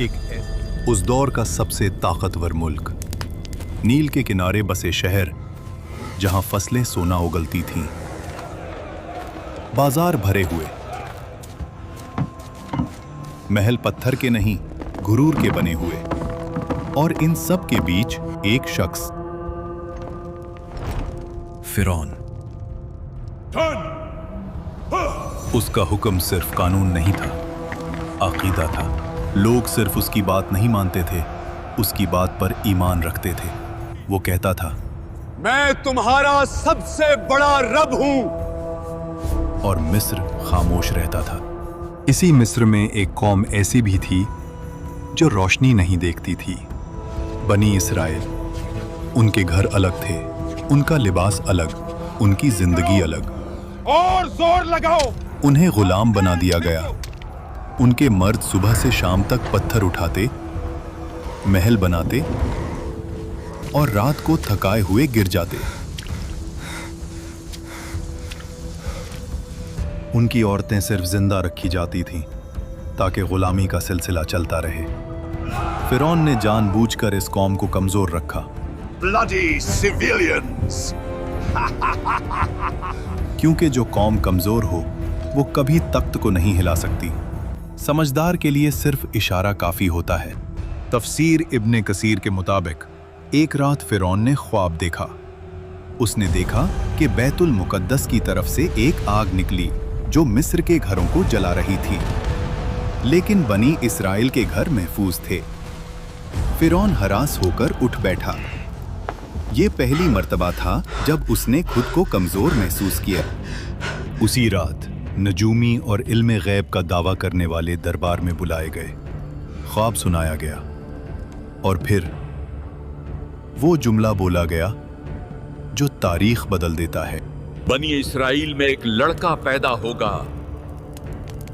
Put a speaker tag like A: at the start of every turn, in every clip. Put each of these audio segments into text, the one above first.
A: एक उस दौर का सबसे ताकतवर मुल्क, नील के किनारे बसे शहर जहां फसलें सोना उगलती थीं, बाजार भरे हुए, महल पत्थर के नहीं गुरूर के बने हुए, और इन सब के बीच एक शख्स, फिरौन। उसका हुक्म सिर्फ कानून नहीं था, अकीदा था। लोग सिर्फ उसकी बात नहीं मानते थे, उसकी बात पर ईमान रखते थे। वो कहता था,
B: मैं तुम्हारा सबसे बड़ा रब हूं।
A: और मिस्र खामोश रहता था। इसी मिस्र में एक कौम ऐसी भी थी जो रोशनी नहीं देखती थी, बनी इसराइल। उनके घर अलग थे, उनका लिबास अलग, उनकी जिंदगी अलग।
B: और जोर लगाओ।
A: उन्हें गुलाम बना दिया गया। उनके मर्द सुबह से शाम तक पत्थर उठाते, महल बनाते और रात को थकाए हुए गिर जाते। उनकी औरतें सिर्फ जिंदा रखी जाती थीं ताकि गुलामी का सिलसिला चलता रहे। फिरौन ने जानबूझकर इस कौम को कमजोर रखा।
B: Bloody civilians.
A: क्योंकि जो कौम कमजोर हो वो कभी तख्त को नहीं हिला सकती। समझदार के लिए सिर्फ इशारा काफी होता है। तफसीर इब्ने कसीर के मुताबिक एक रात फिरौन ने ख्वाब देखा। उसने देखा कि बैतुल मुकद्दस की तरफ से एक आग निकली जो मिस्र के घरों को जला रही थी, लेकिन बनी इसराइल के घर महफूज थे। फिरौन हरास होकर उठ बैठा। ये पहली मर्तबा था जब उसने खुद को कमजोर महसूस किया। उसी रात नजूमी और इल्मे गैब का दावा करने वाले दरबार में बुलाए गए। ख्वाब सुनाया गया और फिर वो जुमला बोला गया जो तारीख बदल देता है।
C: बनी इस्राइल में एक लड़का पैदा होगा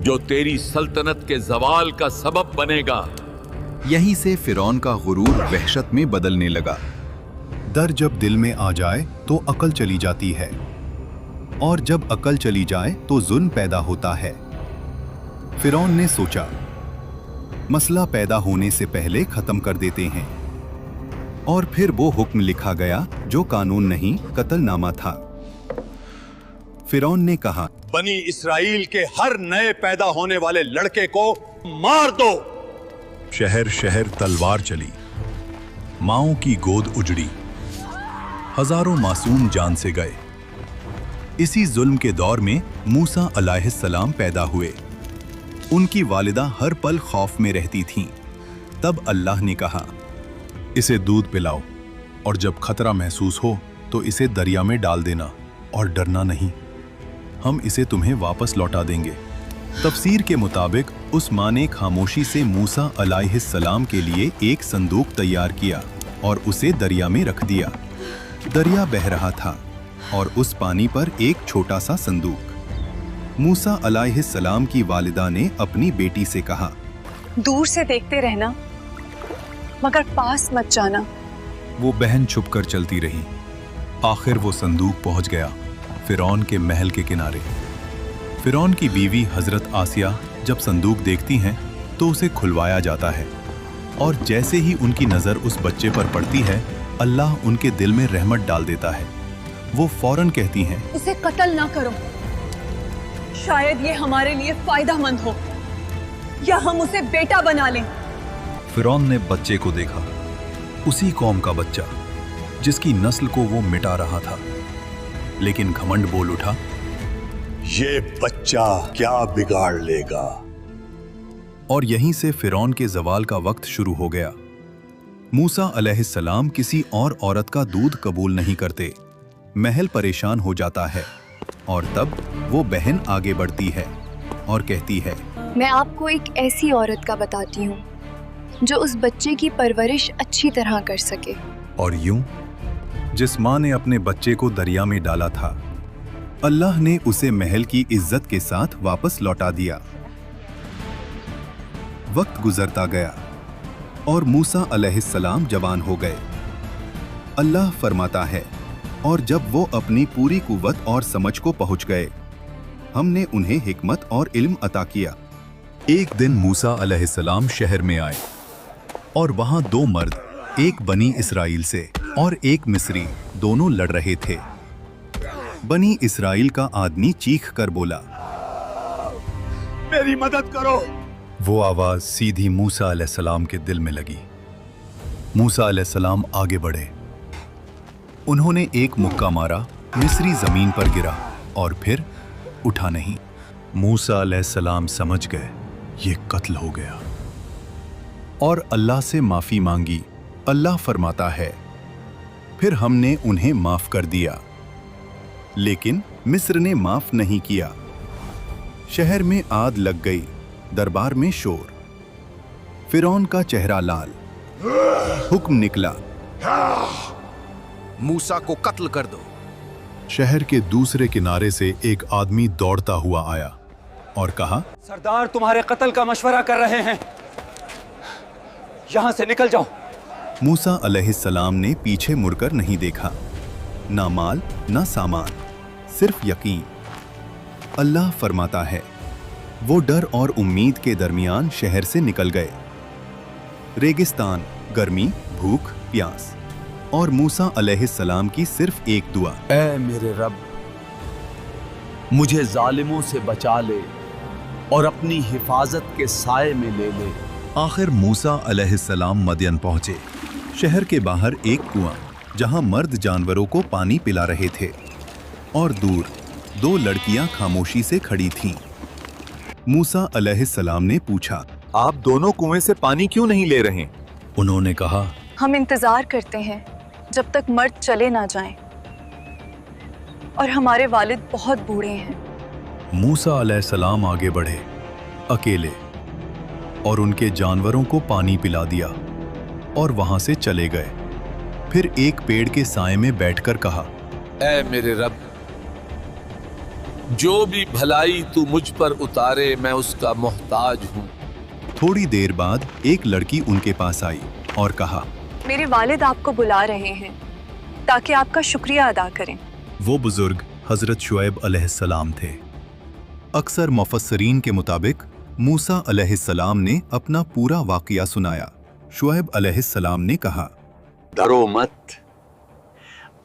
C: जो तेरी सल्तनत के जवाल का सबब बनेगा।
A: यहीं से फिरौन का गुरूर वहशत में बदलने लगा। डर जब दिल में आ जाए तो अकल चली जाती है, और जब अकल चली जाए तो जुल्म पैदा होता है। फिरौन ने सोचा, मसला पैदा होने से पहले खत्म कर देते हैं। और फिर वो हुक्म लिखा गया जो कानून नहीं, कत्लनामा था। फिरौन ने कहा,
B: बनी इसराइल के हर नए पैदा होने वाले लड़के को मार दो।
A: शहर शहर तलवार चली, माओं की गोद उजड़ी, हजारों मासूम जान से गए। इसी जुल्म के दौर में मूसा अलैहिस्सलाम पैदा हुए। उनकी वालिदा हर पल खौफ में रहती थीं। तब अल्लाह ने कहा, इसे दूध पिलाओ, और जब खतरा महसूस हो तो इसे दरिया में डाल देना, और डरना नहीं, हम इसे तुम्हें वापस लौटा देंगे। तफसीर के मुताबिक उस माँ ने खामोशी से मूसा अलैहिस्सलाम के लिए एक संदूक तैयार किया और उसे दरिया में रख दिया। दरिया बह रहा था और उस पानी पर एक छोटा सा संदूक। मूसा अलैहिस्सलाम की वालिदा ने अपनी बेटी से कहा,
D: दूर से देखते रहना, मगर पास मत जाना।
A: वो बहन छुपकर चलती रही। आखिर वो संदूक पहुंच गया फिरौन के महल के किनारे। फिरौन की बीवी हजरत आसिया जब संदूक देखती हैं तो उसे खुलवाया जाता है, और जैसे ही उनकी नजर उस बच्चे पर पड़ती है, अल्लाह उनके दिल में रहमत डाल देता है। वो फौरन कहती हैं,
D: इसे कत्ल ना करो, शायद ये हमारे लिए फायदेमंद हो, या हम उसे बेटा बना लें।
A: फिरौन ने बच्चे को देखा, उसी कौम का बच्चा जिसकी नस्ल को वो मिटा रहा था, लेकिन घमंड बोल उठा,
B: ये बच्चा क्या बिगाड़ लेगा।
A: और यहीं से फिरौन के जवाल का वक्त शुरू हो गया। मूसा अलैहिस्सलाम किसी और औरत का दूध कबूल नहीं करते। महल परेशान हो जाता है, और तब वो बहन आगे बढ़ती है और कहती है,
E: मैं आपको एक ऐसी औरत का बताती हूँ जो उस बच्चे की परवरिश अच्छी तरह कर सके।
A: और यूं जिस माँ ने अपने बच्चे को दरिया में डाला था, अल्लाह ने उसे महल की इज्जत के साथ वापस लौटा दिया। वक्त गुजरता गया और मूसा अलैहिस्सलाम जवान हो गए। अल्लाह फरमाता है, और जब वो अपनी पूरी कुव्वत और समझ को पहुंच गए, हमने उन्हें हिकमत और इल्म अता किया। एक दिन मूसा अलैहिस्सलाम शहर में आए और वहां दो मर्द, एक बनी इसराइल से और एक मिस्री, दोनों लड़ रहे थे। बनी इसराइल का आदमी चीख कर बोला,
B: मेरी मदद करो।
A: वो आवाज सीधी मूसा अलैहिस्सलाम के दिल में लगी। मूसा अलैहिस्सलाम आगे बढ़े। उन्होंने एक मुक्का मारा, मिस्री जमीन पर गिरा और फिर उठा नहीं। मूसा अलैहिस्सलाम समझ गए ये कत्ल हो गया और अल्लाह से माफी मांगी। अल्लाह फरमाता है, फिर हमने उन्हें माफ कर दिया। लेकिन मिस्र ने माफ नहीं किया। शहर में आग लग गई, दरबार में शोर। फिरौन का चेहरा लाल। हुक्म निकला,
F: मूसा को कत्ल कर दो।
A: शहर के दूसरे किनारे से एक आदमी दौड़ता हुआ आया और कहा,
G: सरदार तुम्हारे कत्ल का मशवरा कर रहे हैं, यहां से निकल जाओ।
A: मूसा अलैहिस्सलाम ने पीछे मुड़कर नहीं देखा, ना माल ना सामान, सिर्फ यकीन। अल्लाह फरमाता है, वो डर और उम्मीद के दरमियान शहर से निकल गए। रेगिस्तान, गर्मी, भूख, प्यास और मूसा अलैहिस्सलाम की सिर्फ एक दुआ,
H: ऐ मेरे रब, मुझे जालिमों से बचा ले और अपनी हिफाजत के साए में ले ले।
A: आखिर मूसा अलैहिस्सलाम मदयन पहुंचे। शहर के बाहर एक कुआं, जहां मर्द जानवरों को पानी पिला रहे थे, और दूर दो लड़कियां खामोशी से खड़ी थीं। मूसा अलैहिस्सलाम ने पूछा,
F: आप दोनों कुएं से पानी क्यों नहीं ले रहे?
A: उन्होंने कहा,
E: हम इंतजार करते हैं जब तक मर्द चले ना जाएं, और हमारे वालिद बहुत बूढ़े हैं।
A: मूसा अलैहिस्सलाम आगे बढ़े, अकेले, और उनके जानवरों को पानी पिला दिया और वहां से चले गए। फिर एक पेड़ के साए में बैठकर कहा,
C: ऐ मेरे रब, जो भी भलाई तू मुझ पर उतारे मैं उसका मोहताज हूँ।
A: थोड़ी देर बाद एक लड़की उनके पास आई और कहा,
E: मेरे वालिद आपको बुला रहे हैं ताकि आपका शुक्रिया अदा करें।
A: वो बुजुर्ग हजरत शुएब अलैहिस्सलाम थे। अक्सर मुफस्सिरीन के मुताबिक मूसा अलैहिस्सलाम ने अपना पूरा वाक़या सुनाया। शुएब अलैहिस्सलाम ने कहा,
B: डरो मत,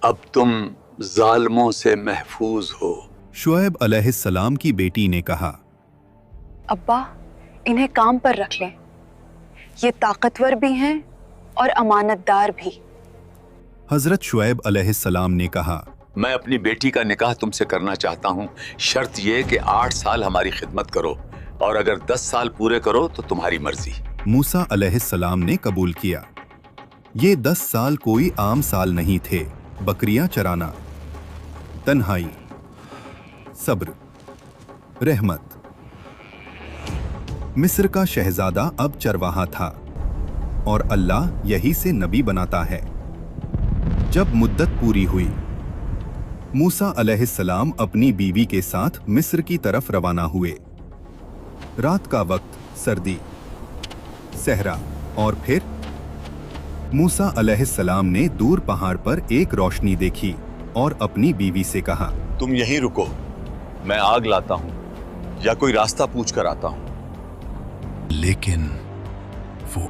B: अब तुम जालिमों से महफूज हो।
A: शुएब अलैहिस्सलाम की बेटी ने कहा,
E: अब्बा, इन्हें काम पर रख लें, ये ताकतवर भी हैं और अमानतदार भी।
A: हजरत शुएब अलैहिस्सलाम ने कहा,
B: मैं अपनी बेटी का निकाह तुमसे करना चाहता हूँ, शर्त यह कि 8 साल हमारी खिदमत करो, और अगर 10 साल पूरे करो तो तुम्हारी मर्जी।
A: मूसा अलैहिस्सलाम ने कबूल किया। ये 10 साल कोई आम साल नहीं थे। बकरियां चराना, तन्हाई, सब्र, रहमत। मिस्र का शहजादा अब चरवाहा था और अल्लाह यही से नबी बनाता है। जब मुद्दत पूरी हुई, मूसा अलैहिस्सलाम अपनी बीवी के साथ मिस्र की तरफ रवाना हुए। रात का वक्त, सर्दी, सहरा, और फिर मूसा अलैहिस्सलाम ने दूर पहाड़ पर एक रोशनी देखी और अपनी बीवी से कहा,
B: तुम यहीं रुको, मैं आग लाता हूँ या कोई रास्ता पूछ कर आता हूँ।
A: लेकिन वो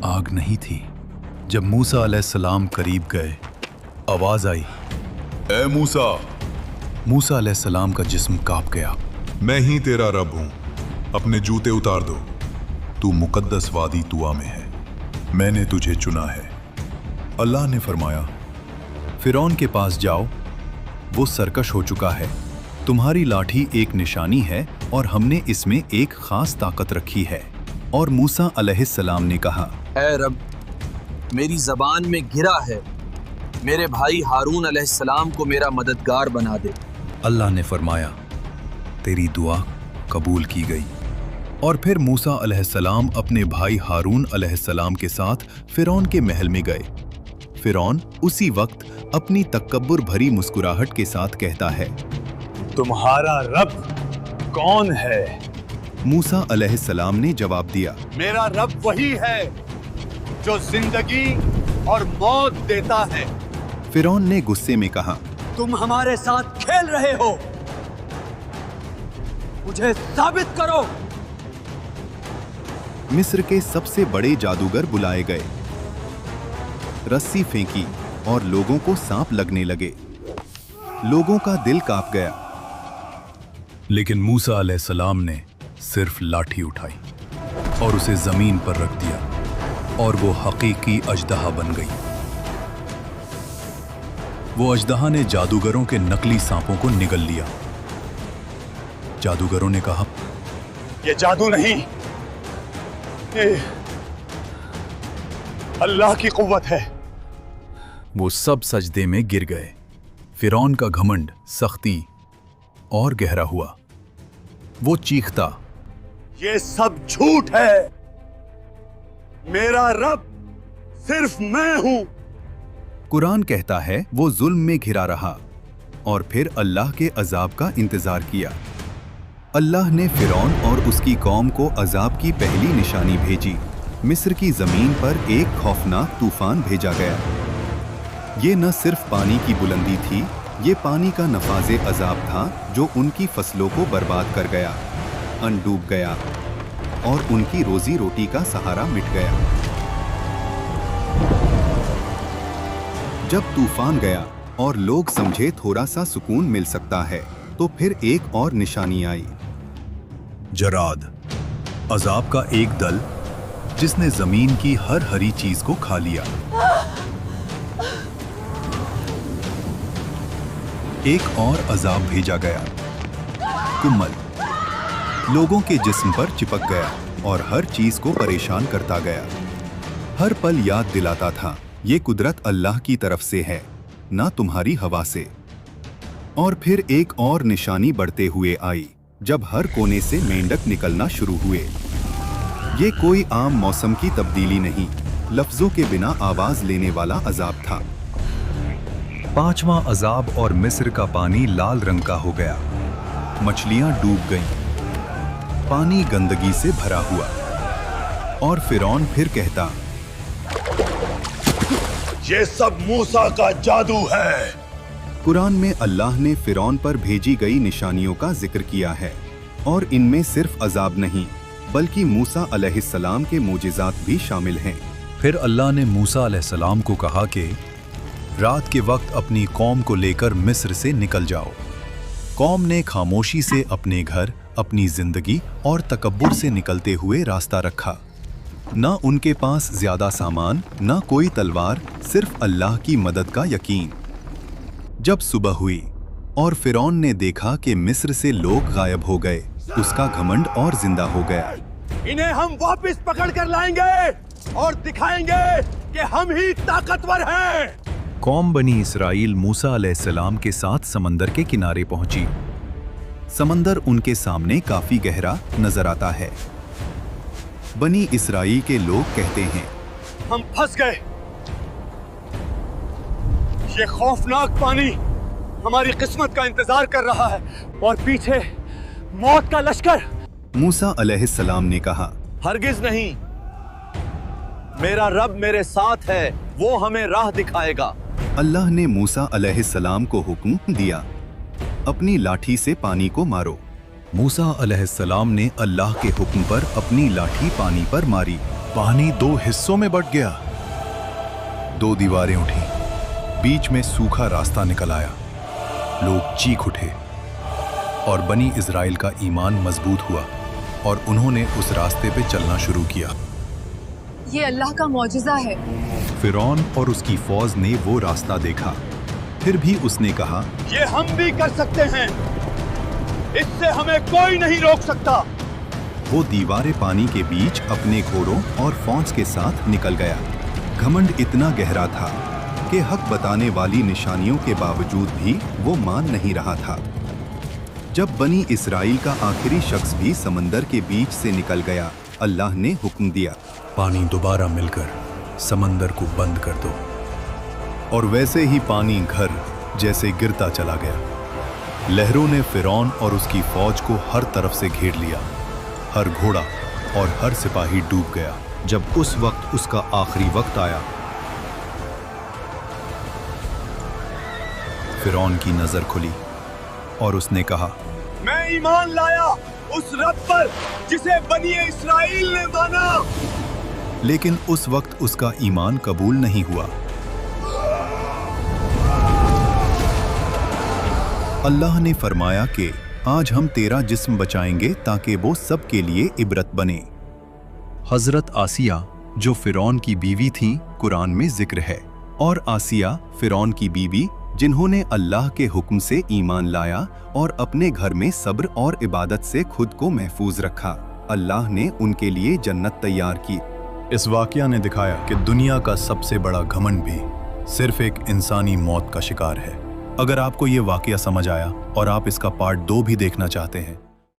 A: आग नहीं थी। जब मूसा अलैहिस्सलाम करीब गए, आवाज आई,
I: ए मूसा।
A: मूसा अलैहिस्सलाम का जिस्म कांप गया।
I: मैं ही तेरा रब हूं, अपने जूते उतार दो।
A: तू मुकद्दस वादी तुआ में है, मैंने तुझे चुना है। अल्लाह ने फरमाया, फिरौन के पास जाओ, वो सरकश हो चुका है। तुम्हारी लाठी एक निशानी है और हमने इसमें एक खास ताकत रखी है। और मूसा अलैहिस्सलाम ने कहा,
H: ऐ रब, मेरी जबान में गिरा है, मेरे भाई हारून अलैहिस्सलाम को मेरा मददगार बना दे।
A: अल्लाह ने फरमाया, तेरी दुआ कबूल की गई। और फिर मूसा अलैहिस्सलाम अपने भाई हारून अलैहिस्सलाम के साथ फिरौन के महल में गए। फिरौन उसी वक्त अपनी तकब्बुर भरी मुस्कुराहट के साथ कहता है,
B: तुम्हारा रब कौन है?
A: मूसा अलैहिस्सलाम ने जवाब दिया,
B: मेरा रब वही है जो जिंदगी और मौत देता है।
A: फिरौन ने गुस्से में कहा,
G: तुम हमारे साथ खेल रहे हो। मुझे साबित करो।
A: मिस्र के सबसे बड़े जादूगर बुलाए गए। रस्सी फेंकी और लोगों को सांप लगने लगे। लोगों का दिल कांप गया। लेकिन मूसा अलैहिस्सलाम ने सिर्फ लाठी उठाई और उसे जमीन पर रख दिया और वो हकीकी अजदहा बन गई। वो अजदहा ने जादूगरों के नकली सांपों को निगल लिया। जादूगरों ने कहा,
J: ये जादू नहीं, ये अल्लाह की कुव्वत है।
A: वो सब सजदे में गिर गए। फिरौन का घमंड, सख्ती और गहरा हुआ। वो चीखता,
J: ये सब झूठ है, मेरा रब सिर्फ मैं हूं।
A: कुरान कहता है वो जुल्म में घिरा रहा और फिर अल्लाह के अजाब का इंतजार किया। अल्लाह ने फिरौन और उसकी कौम को अजाब की पहली निशानी भेजी। मिस्र की जमीन पर एक खौफनाक तूफान भेजा गया। ये न सिर्फ पानी की बुलंदी थी, ये पानी का नफाजे अजाब था जो उनकी फसलों को बर्बाद कर गया, अन्न डूब गया और उनकी रोजी रोटी का सहारा मिट गया। जब तूफान गया और लोग समझे थोड़ा सा सुकून मिल सकता है, तो फिर एक और निशानी आई। जराद, अजाब का एक दल जिसने जमीन की हर हरी चीज को खा लिया। एक और अजाब भेजा गया, कुम्मल, लोगों के जिस्म पर चिपक गया और हर चीज को परेशान करता गया। हर पल याद दिलाता था, ये कुदरत अल्लाह की तरफ से है, ना तुम्हारी हवा से। और फिर एक और निशानी बढ़ते हुए आई, जब हर कोने से मेंढक निकलना शुरू हुए। ये कोई आम मौसम की तब्दीली नहीं, लफ्जों के बिना आवाज लेने वाला अजाब था। पांचवां अजाब और मिस्र का पानी लाल रंग का हो गया। मछलियां डूब गईं। पानी गंदगी से भरा हुआ। और फिरौन फिर कहता,
J: ये सब मूसा का जादू है।
A: कुरान में अल्लाह ने फिरौन पर भेजी गई निशानियों का जिक्र किया है और इनमें सिर्फ अजाब नहीं बल्कि मूसा अलैहिस्सलाम के मोजिज़ात भी शामिल हैं। फिर अल्लाह ने मूसा अलैहिस्सलाम को कहा कि रात के वक्त अपनी कौम को लेकर मिस्र से निकल जाओ। कौम ने खामोशी से अपने घर, अपनी जिंदगी और तकब्बुर से निकलते हुए रास्ता रखा। न उनके पास ज्यादा सामान, न कोई तलवार, सिर्फ अल्लाह की मदद का यकीन। जब सुबह हुई और फिरौन ने देखा कि मिस्र से लोग गायब हो गए, उसका घमंड और जिंदा हो गया।
J: इन्हें हम वापस पकड़ कर लाएंगे और दिखाएंगे कि हम ही ताकतवर हैं।
A: कौम बनी इसराइल मूसा अलैहिस्सलाम के साथ समंदर के किनारे पहुंची। समंदर उनके सामने काफी गहरा नजर आता है। बनी इसराइल के लोग कहते हैं,
J: हम फंस गए। ये खौफनाक पानी हमारी किस्मत का इंतजार कर रहा है और पीछे मौत का लश्कर।
A: मूसा अलैहिस्सलाम ने कहा,
H: हरगिज नहीं, मेरा रब मेरे साथ है, वो हमें राह दिखाएगा।
A: अल्लाह ने मूसा अलैहिस्सलाम को हुक्म दिया, अपनी लाठी से पानी को मारो। मूसा अलैहिस्सलाम ने अल्लाह के हुक्म पर अपनी लाठी पानी पर मारी। पानी दो हिस्सों में बंट गया। दो दीवारें उठी, बीच में सूखा रास्ता निकल आया। लोग चीख उठे और बनी इज़राइल का ईमान मजबूत हुआ और उन्होंने उस रास्ते पे चलना शुरू किया।
D: ये अल्लाह का मौजिज़ा है।
A: फिरौन और उसकी फौज ने वो रास्ता देखा, फिर भी उसने कहा,
J: ये हम भी कर सकते हैं, इससे हमें कोई नहीं रोक सकता।
A: वो दीवारें पानी के बीच अपने घोड़ों और फौज के साथ निकल गया। घमंड इतना गहरा था कि हक बताने वाली निशानियों के बावजूद भी वो मान नहीं रहा था। जब बनी इसराइल का आखिरी शख्स भी समंदर के बीच से निकल गया, अल्लाह ने हुक्म दिया, पानी दोबारा मिलकर समंदर को बंद कर दो। और वैसे ही पानी घर जैसे गिरता चला गया। लहरों ने फिरौन और उसकी फौज को हर तरफ से घेर लिया। हर घोड़ा और हर सिपाही डूब गया। जब उस वक्त उसका आखिरी वक्त आया, फिरौन की नजर खुली और उसने कहा,
J: मैं ईमान लाया उस रब पर जिसे बनी इस्राइल ने माना।
A: लेकिन उस वक्त उसका ईमान कबूल नहीं हुआ। अल्लाह ने फरमाया कि आज हम तेरा जिस्म बचाएंगे ताकि वो सब के लिए इबरत बने। हजरत आसिया जो फिरौन की बीवी थीं, कुरान में जिक्र है। और आसिया फिरौन की बीवी जिन्होंने अल्लाह के हुक्म से ईमान लाया और अपने घर में सब्र और इबादत से खुद को महफूज रखा, अल्लाह ने उनके लिए जन्नत तैयार की। इस वाकया ने दिखाया कि दुनिया का सबसे बड़ा घमंड भी सिर्फ एक इंसानी मौत का शिकार है। अगर आपको ये वाकया समझ आया और आप इसका पार्ट 2 भी देखना चाहते हैं